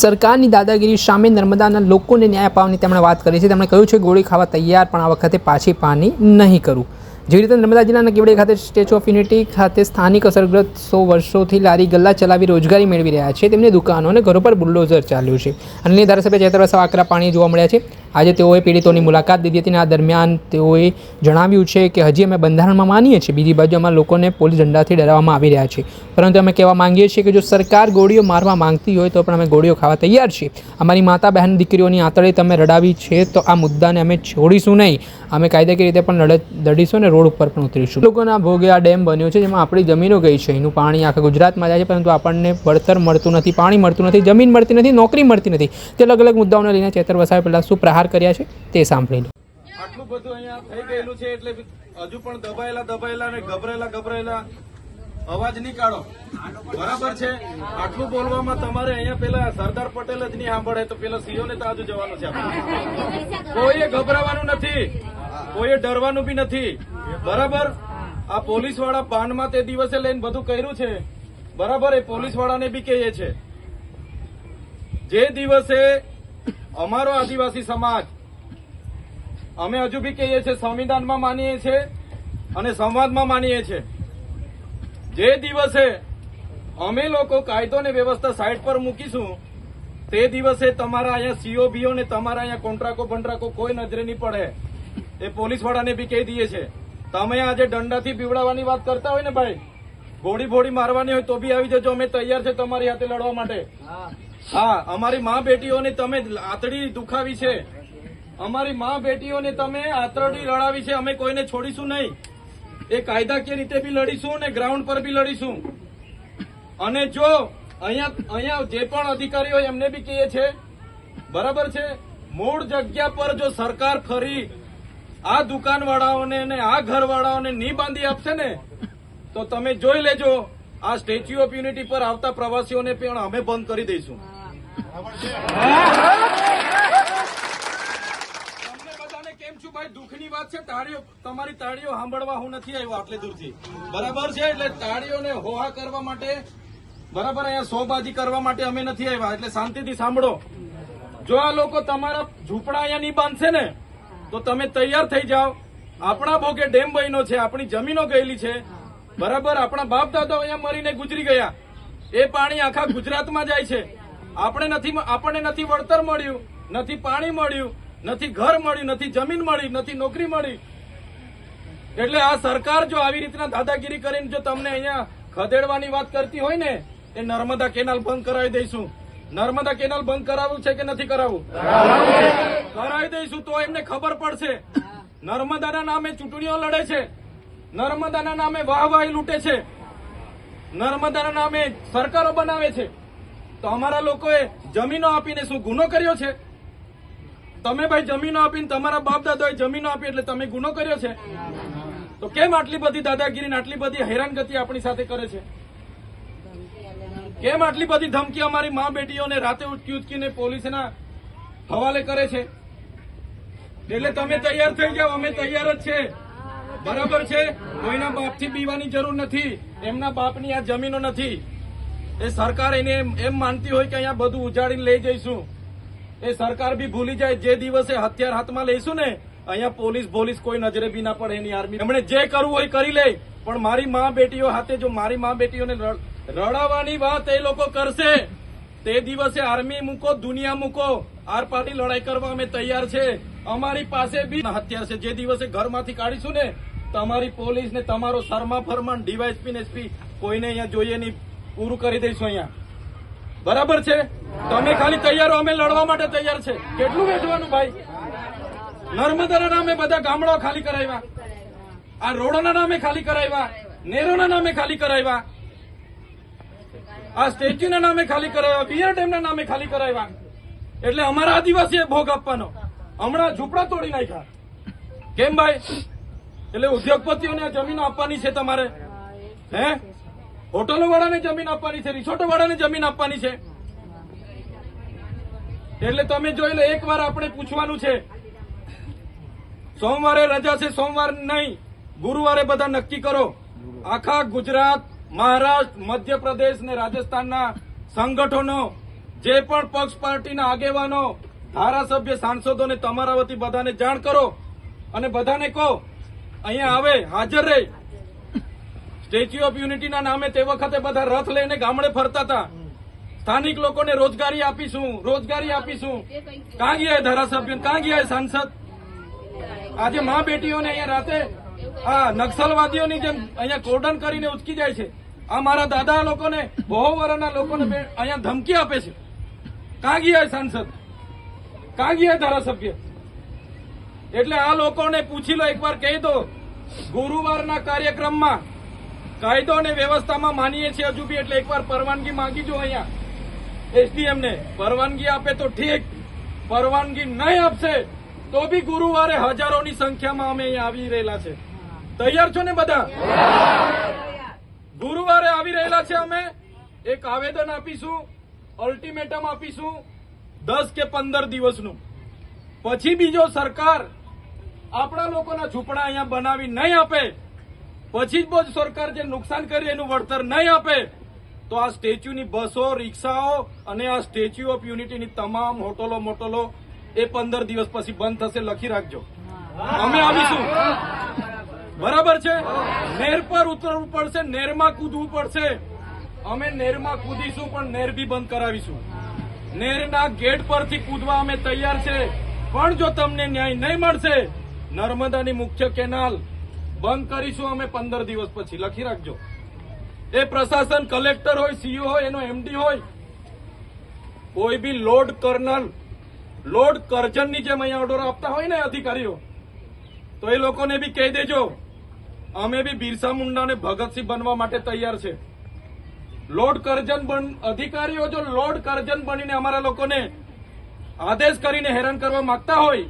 સરકારની દાદાગીરી સામે નર્મદાના લોકોને ન્યાય અપાવવાની તેમણે વાત કરી છે। તેમણે કહ્યું છે ગોળી ખાવા તૈયાર, પણ આ વખતે પાછી પાની નહીં કરું। જેવી રીતે નર્મદા જિલ્લાના કેવડિયા ખાતે સ્ટેચ્યુ ઓફ યુનિટી ખાતે સ્થાનિક અસરગ્રસ્ત 100 વર્ષોથી લારી ગલ્લા ચલાવી રોજગારી મેળવી રહ્યા છે, તેમની દુકાનો અને ઘરો પર બુલડોઝર ચાલ્યું છે। અન્ય ધારાસભ્ય ચૈતર વસાવા આકરા પાણી જોવા મળ્યા છે। આજે તેઓએ પીડિતોની મુલાકાત લીધી હતી અને આ દરમિયાન તેઓએ જણાવ્યું છે કે હજી અમે બંધારણમાં માનીએ છીએ, બીજી બાજુ અમારા લોકોને પોલીસ દંડાથી ડરાવવામાં આવી રહ્યા છે, પરંતુ અમે કહેવા માંગીએ છીએ કે જો સરકાર ગોળીઓ મારવા માંગતી હોય તો પણ અમે ગોળીઓ ખાવા તૈયાર છીએ। અમારી માતા બહેન દીકરીઓની આંતળે તમે રડાવી છે તો આ મુદ્દાને અમે છોડીશું નહીં। અમે કાયદાકીય રીતે પણ લડીશું અને રોડ ઉપર પણ ઉતરીશું। લોકોના ભોગે આ ડેમ બન્યો છે, જેમાં આપણી જમીનો ગઈ છે, એનું પાણી આખા ગુજરાતમાં જાય છે, પરંતુ આપણને વળતર મળતું નથી, પાણી મળતું નથી, જમીન મળતી નથી, નોકરી મળતી નથી। તે અલગ અલગ મુદ્દાઓને લઈને ચૈતર વસાવાએ પહેલા શું પ્રહાર કર્યા છે તે સાંભળી લો। આટલું બધું અહીંયા થઈ ગયેલું છે એટલે હજુ પણ દબાયેલા અને ગભરાયેલા અવાજ નહીં કાઢો, બરાબર છે। આટલું બોલવામાં તમારે અહીંયા પેલા સરદાર પટેલ જ નહીં સાંભળે તો પેલા સીઓ ને તો આજુ જવાનું છે। કોઈએ ગભરાવાનું નથી, કોઈએ ડરવાનું બી નથી, બરાબર। આ પોલીસ વાળા બાનમાં તે દિવસે લઈને બધું કર્યું છે, બરાબર। એ પોલીસ વાળાને બી કહીએ છે, જે દિવસે અમારો આદિવાસી સમાજ અમે હજુ બી કહીએ છીએ સંવિધાનમાં માનીએ છીએ અને સંવાદમાં માનીએ છીએ, જે દિવસે અમે લોકો કાયદો ને વ્યવસ્થા સાઈડ પર મૂકીશું તે દિવસે તમારા અહીંયા સીઓબીઓ ને તમારા અહીંયા કોન્ટ્રાકો કોઈ નજરે નહીં પડે। એ પોલીસ વાળાને બી કહી દઈએ છે, તમે આજે દંડાથી બીવડાવવાની વાત કરતા હોય ને ભાઈ, ગોળી મારવાની હોય તો બી આવી જજો, અમે તૈયાર છે તમારી હાથે લડવા માટે। હા, અમારી મા બેટીઓને તમે આતડી દુખાવી છે, અમારી મા બેટીઓને તમે આતરડી લડાવી છે, અમે કોઈને છોડીશું નહીં। એ કાયદાકીય રીતે બી લડીશું અને ગ્રાઉન્ડ પર બી લડીશું। અને જો અહીંયા જે પણ અધિકારીઓ એમને બી કહીએ છે, બરાબર છે, મૂળ જગ્યા પર જો સરકાર ફરી આ દુકાનવાળાઓને અને આ ઘરવાળાઓને નહીં બાંધી આપશે ને તો તમે જોઈ લેજો, આ સ્ટેચ્યુ ઓફ યુનિટી પર આવતા પ્રવાસીઓને પણ અમે બંધ કરી દઈશું। ભાઈ દુઃખની વાત છે, તાળીઓ તમારી તાળીઓ સાંભળવા હું નથી આવ્યો આટલે દૂરથી, બરાબર છે। એટલે તાળીઓને હોહા કરવા માટે, બરાબર, અહીંયા શોબાજી કરવા માટે અમે નથી આવ્યા, એટલે શાંતિથી સાંભળો। જો આ લોકો તમારા ઝૂંપડા અહીંયા નહીં બાંધશે ને તો તમે તૈયાર થઈ જાઓ। આપણા ભોગે ડેમ બન્યો છે, આપણી જમીનો ગયેલી છે, બરાબર। આપણા બાપ દાદાઓ અહીંયા મરીને ગુજરી ગયા, એ પાણી આખા ગુજરાતમાં જાય છે। આપણને નથી વળતર મળ્યું, નથી પાણી મળ્યું, નથી ઘર મળ્યું, નથી જમીન મળી, નથી નોકરી મળી। એટલે આ સરકાર જો આવી રીતના દાદાગીરી કરીને જો તમને અહીંયા ખદેડવાની વાત કરતી હોય ને, એ નર્મદા કેનાલ બંધ કરાવી દઈશું। નર્મદા કેનાલ બંધ કરાવવું છે કે નથી કરાવવું? કરાવી દઈશું તો એમને ખબર પડશે। નર્મદાના નામે ચૂંટણીઓ લડે છે, નર્મદાના નામે વાહવાહી લૂંટે છે, નર્મદાના નામે સરકારો બનાવે છે, તો અમારા લોકોએ જમીનો આપીને શું ગુનો કર્યો છે? તમે ભાઈ જમીનો આપીને, તમારા બાપ દાદાએ જમીનો આપી એટલે તમે ગુનો કર્યો છે? તો કેમ આટલી બધી દાદાગીરી, આટલી બધી હેરાનગતિ આપણી સાથે કરે છે? કેમ આટલી બધી ધમકી અમારી મા બેટીઓને રાતે ઉચકીને પોલીસના હવાલે કરે છે? એટલે તમે તૈયાર થઈ જાઓ, અમે તૈયાર જ છે, બરાબર છે। કોઈના બાપથી બીવાની જરૂર નથી, એમના બાપની આ જમીનો નથી। એ સરકાર એને એમ માનતી હોય કે અહીંયા બધું ઉજાડીને લઈ જઈશું, એ સરકાર બી ભૂલી જાય, જે દિવસે હથિયાર હાથમાં લઈશું ને અહીંયા પોલીસ કોઈ નજરે બી ના પડે, એની આર્મી એમણે જે કરવું હોય કરી લે, પણ મારી મા બેટીઓ હાથે જો મારી મા બેટીઓને રડાવવાની વાત એ લોકો કરશે તે દિવસે આર્મી મૂકો, દુનિયા મૂકો, આર પારની લડાઈ કરવા અમે તૈયાર છે। અમારી પાસે બી હથિયાર છે, જે દિવસે ઘરમાંથી કાઢીશું ને તમારી પોલીસ ને તમારો શર્મા ફરમાન ડીવાયએસપી ને એસપી કોઈને અહીંયા જોઈએ નહીં, પૂરું કરી દઈશું અહીંયા, બરાબર છે। તમે ખાલી તૈયાર, અમે લડવા માટે તૈયાર છે। કેટલું વેચવાનું ભાઈ? નર્મદાના નામે બધા ગામડાઓ ખાલી કરાવ્યા, આ રોડોના નામે ખાલી કરાવ્યા, નેરોના નામે ખાલી કરાવ્યા, આ સ્ટેચ્યુના નામે ખાલી કરાવ્યા, બિયર ડેમના નામે ખાલી કરાવ્યા। એટલે અમારા આદિવાસીએ ભોગ આપવાનો। હમણાં ઝૂંપડા તોડી નાખ્યા, કેમ ભાઈ? એટલે ઉદ્યોગપતિઓને આ જમીનો આપવાની છે તમારે, હે? હોટલો વાળાને જમીન આપવાની છે, રિસોર્ટો વાળાને જમીન આપવાની છે। એટલે તમે જોઈ લો, એક વાર આપણે પૂછવાનું છે, સોમવારે રજા છે, સોમવાર નહીં, ગુરુવારે બધા નક્કી કરો। આખા ગુજરાત, મહારાષ્ટ્ર, મધ્યપ્રદેશ ને રાજસ્થાનના સંગઠનો જે પણ પક્ષ પાર્ટીના આગેવાનો, ધારાસભ્ય, સાંસદોને તમારા વતી બધાને જાણ કરો અને બધાને કહો અહીંયા આવે, હાજર રહે. સ્ટેચ્યુ ઓફ યુનિટીના નામે તે વખતે બધા રથ લઈને ગામડે ફરતા હતા. સ્થાનિક લોકોને રોજગારી આપીશું, રોજગારી આપીશું. કાં ગયા ધારાસભ્ય, કાં ગયા સાંસદ? આજે મા બેટીઓને અહીંયા રાતે આ નક્સલવાદીઓની જેમ અહીંયા કોર્ડન કરીને ઉચકી જાય છે. આ મારા દાદા લોકોને, બહુ વર્ષના લોકોને અહીંયા ધમકી આપે છે. કાં ગયા સાંસદ, કાં ગયા ધારાસભ્ય? એટલે આ લોકોને પૂછી લો, એકવાર કહી દો. ગુરુવારના કાર્યક્રમમાં કાયદો અને વ્યવસ્થામાં માનીએ છીએ હજુ બી, એટલે એકવાર પરવાનગી માંગી જો અહીંયા એસડીએમ ને. પરવાનગી આપે તો ઠીક, પરવાનગી નહીં આપશે તો બી ગુરુવારે હજારોની સંખ્યામાં અમે અહીંયા આવી રહેલા છે. તૈયાર છો ને બધા? ગુરુવારે આવી રહેલા છે. અમે એક આવેદન આપીશું, અલ્ટિમેટમ આપીશું 10 કે 15 દિવસનું. પછી બીજો સરકાર આપણા લોકોના ઝૂંપડા અહીંયા બનાવી નહીં આપે, પછી જ સરકાર જે નુકસાન કરી એનું વળતર નહીં આપે, તો આ સ્ટેચ્યુની બસો, રિક્ષાઓ અને આ સ્ટેચ્યુ ઓફ યુનિટીની તમામ હોટલો મોટલો એ 15 દિવસ પછી બંધ થશે. લખી રાખજો. અમે આવીશું. બરાબર છે? નેર પર ઉતરવું પડશે, નેરમાં કૂદવું પડશે. અમે નેરમાં કૂદીશું, પણ નેર બી બંધ કરાવીશું. નેરના ગેટ પરથી કૂદવા અમે તૈયાર છે. પણ જો તમને ન્યાય નહીં મળશે, નર્મદાની મુખ્ય કેનાલ બંધ કરીશું અમે 15 દિવસ પછી. લખી રાખજો. એ પ્રશાસન, કલેક્ટર હોય, સીઓ હોય, એનો એમડી હોય, કોઈ બી લોર્ડ કર્નલ, લોર્ડ કરજનની જેમ અહીંયા ઓર્ડર આપતા હોય ને અધિકારીઓ, તો એ લોકોને બી કહી દેજો અમે બી બિરસા મુંડાને ભગતસિંહ બનવા માટે તૈયાર છે. લોર્ડ કરજન અધિકારીઓ જો લોર્ડ કરજન બનીને અમારા લોકોને આદેશ કરીને હેરાન કરવા માંગતા હોય,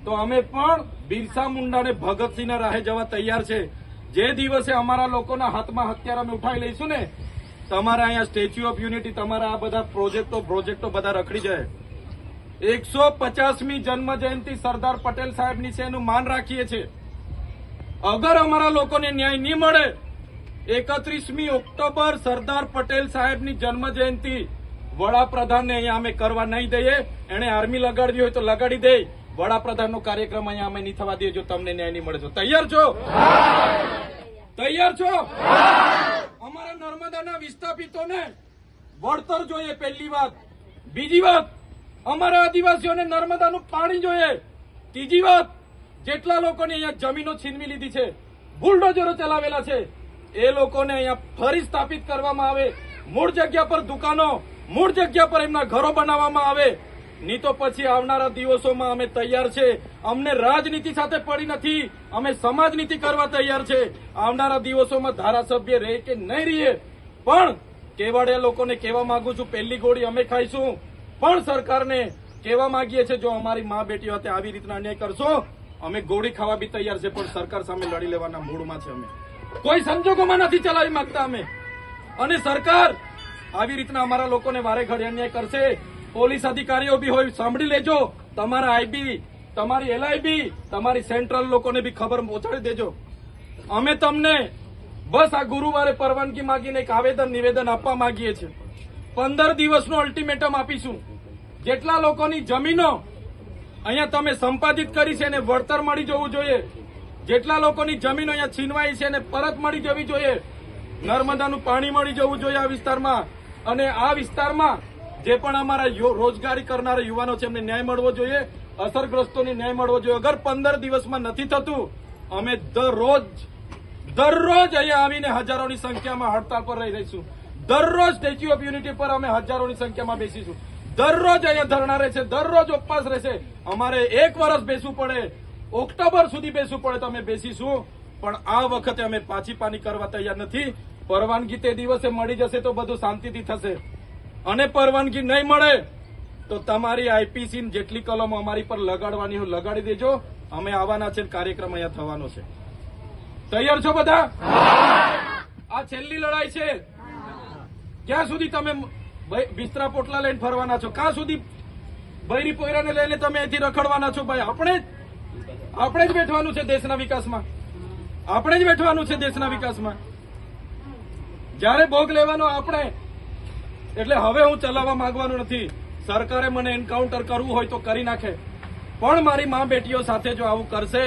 તો અમે પણ બિરસા મુંડાને ભગતસિંહના રાહે જવા તૈયાર છે. જે દિવસે અમારા લોકોના હાથમાં હથિયાર અમે ઉઠાવી લઈશું ને, તમારા અહીંયા સ્ટેચ્યુ ઓફ યુનિટી, તમારા આ બધા પ્રોજેક્ટો બધા રખડી જાય. 150મી જન્મ જયંતિ સરદાર પટેલ સાહેબની છે, એનું માન રાખીએ છીએ. અગર અમારા લોકોને ન્યાય નહીં મળે, 31મી ઓક્ટોબર સરદાર પટેલ સાહેબની જન્મ જયંતિ વડાપ્રધાનને અહીંયા અમે કરવા નહીં દઈએ. એને આર્મી લગાડવી હોય તો લગાડી દે. વડાપ્રધાનનો કાર્યક્રમ અહીંયા અમે નહીં થવા દઈએ જો તમને ન્યાય નહીં મળે તો. તૈયાર છો? તૈયાર છો? અમારા નર્મદાના વિસ્થાપિતોને વળતર જોઈએ, પહેલી વાત. બીજી વાત, અમારા આદિવાસીઓને નર્મદાનું પાણી જોઈએ. ત્રીજી વાત, જેટલા લોકોને અહીંયા જમીનો છીનવી લીધી છે, બુલડોઝરો ચલાવેલા છે, એ લોકોને અહીંયા ફરી સ્થાપિત કરવામાં આવે. મૂળ જગ્યા પર દુકાનો, મૂળ જગ્યા પર એમના ઘરો બનાવવામાં આવે. નહીં તો પછી આવનારા દિવસોમાં અમે તૈયાર છે. અમને રાજનીતિ સાથે પડી નથી, અમે સમાજનીતિ કરવા તૈયાર છે. આવનારા દિવસોમાં ધારાસભ્ય રહે કે નહીં રહે, પણ કેવાડિયા લોકોને કહેવા માંગુ છું, પહેલી ગોળી અમે ખાઈશું. પણ સરકારને કહેવા માંગીએ છીએ, જો અમારી મા બેટીઓ સાથે આવી રીતના અન્યાય કરશો, અમે ગોળી ખાવા બી તૈયાર છે, પણ સરકાર સામે લડી લેવાના મૂડમાં છે. અમે કોઈ સંજોગોમાં નથી ચલાવી માંગતા અમે. અને સરકાર આવી રીતના અમારા લોકોને વારે ઘડી અન્યાય કરશે. પોલીસ અધિકારીઓ બી હોય, સાંભળી લેજો. તમારા આઈબી, તમારી એલઆઈબી, તમારી સેન્ટ્રલ લોકોને બી ખબર પહોંચાડી દેજો. અમે તમને બસ આ ગુરુવારે પરવાનગી માંગીને એક નિવેદન આપવા માંગીએ છીએ. 15 દિવસનું અલ્ટિમેટમ આપીશું. જેટલા લોકોની જમીનો અહીંયા તમે સંપાદિત કરી છે એને વળતર મળી જવું જોઈએ. જેટલા લોકોની જમીનો અહીંયા છીનવાઈ છે એને પરત મળી જવી જોઈએ. નર્મદાનું પાણી મળી જવું જોઈએ આ વિસ્તારમાં. અને આ વિસ્તારમાં જે પણ અમારા રોજગારી કરનારા યુવાનો છે એમને ન્યાય મળવો જોઈએ. અસરગ્રસ્તોને ન્યાય મળવો જોઈએ. અગર 15 દિવસમાં નથી થતું, અમે દરરોજ અહીંયા આવીને હજારોની સંખ્યામાં હડતાલ પર રહી રહીશું. દરરોજ સ્ટેચ્યુ ઓફ યુનિટી પર અમે હજારોની સંખ્યામાં બેસીશું. દરરોજ અહીંયા ધરણા રહેશે, દરરોજ ઉપવાસ રહેશે. અમારે 1 વર્ષ બેસવું પડે, ઓક્ટોબર સુધી બેસવું પડે તો અમે બેસીશું. પણ આ વખતે અમે પાછી પાની કરવા તૈયાર નથી. પરવાનગી તે દિવસે મળી જશે તો બધું શાંતિથી થશે. અને પરવાનગી નહીં મળે તો તમારી આઈપીસી જેટલી કલમો અમારી પર લગાડવાની હોય લગાડી દેજો. અમે આવવાના છે, કાર્યક્રમ અહીંયા થવાનો છે. તૈયાર છો બધા? આ છેલ્લી લડાઈ છે. ક્યાં સુધી તમે બિસ્તરા પોટલા લઈને ફરવાના છો? ક્યાં સુધી બૈરી પોયરાને લઈને તમે અહીંથી રખડવાના છો? ભાઈ આપણે જ બેઠવાનું છે દેશના વિકાસમાં. આપણે જ બેઠવાનું છે દેશના વિકાસમાં. જ્યારે ભોગ લેવાનો આપણે, એટલે હવે હું ચલાવવા માંગવાનો નથી. સરકારે મને એન્કાઉન્ટર કરવું હોય તો કરી નાખે, પણ મારી મા બેટીઓ સાથે જો આવું કરશે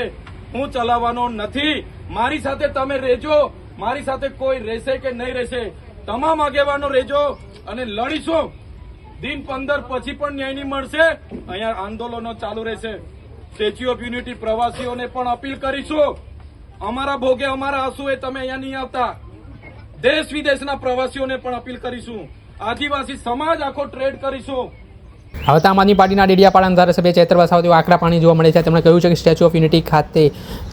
હું ચલાવવાનો નથી. મારી સાથે તમે રહેજો, મારી સાથે કોઈ રહેશે કે નહીં રહેશે, તમામ આગેવાનો રહેજો અને લડીશું. દિન 15 પછી પણ ન્યાય નહીં મળશે, અહીંયા આંદોલનો ચાલુ રહેશે. સ્ટેચ્યુ ઓફ યુનિટી પ્રવાસીઓને પણ અપીલ કરીશું, અમારા ભોગે અમારા આંસુએ તમે અહીંયા નહીં આવતા. દેશ વિદેશના પ્રવાસીઓને પણ અપીલ કરીશું, આદિવાસી સમાજ આખો ટ્રેડ કરીશું. હવે તો આમ આદમી પાર્ટીના ડેડિયાપાડાના ધારાસભ્ય ચૈત્ર વસાવા તેઓ આકરા પાણી જોવા મળે છે. તેમણે કહ્યું છે કે સ્ટેચ્યુ ઓફ યુનિટી ખાતે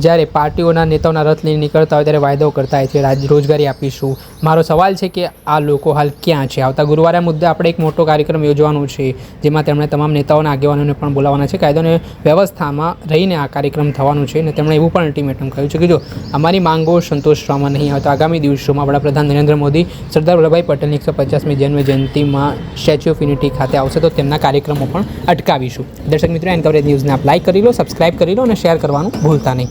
જ્યારે પાર્ટીઓના નેતાઓના રથ લઈને નીકળતા હોય ત્યારે વાયદાઓ કરતા હોય છે રોજગારી આપીશું. મારો સવાલ છે કે આ લોકો હાલ ક્યાં છે? આવતા ગુરુવારે મુદ્દે આપણે એક મોટો કાર્યક્રમ યોજવાનો છે, જેમાં તેમણે તમામ નેતાઓના આગેવાનોને પણ બોલાવવાના છે. કાયદો અને વ્યવસ્થામાં રહીને આ કાર્યક્રમ થવાનું છે અને તેમણે એવું પણ અલ્ટિમેટમ કહ્યું છે કે જો અમારી માંગો સંતોષવામાં નહીં આવે તો આગામી દિવસોમાં વડાપ્રધાન નરેન્દ્ર મોદી સરદાર વલ્લભભાઈ પટેલની 150મી જન્મ જયંતિમાં સ્ટેચ્યુ ઓફ યુનિટી ખાતે આવશે તો તેમના કાર્યક્રમો પણ અટકાવીશું. દર્શક મિત્રો, એન કવરેજ ન્યૂઝને આપ લાઇક કરી લો, સબસ્ક્રાઇબ કરી લો અને શેર કરવાનું ભૂલતા નહીં.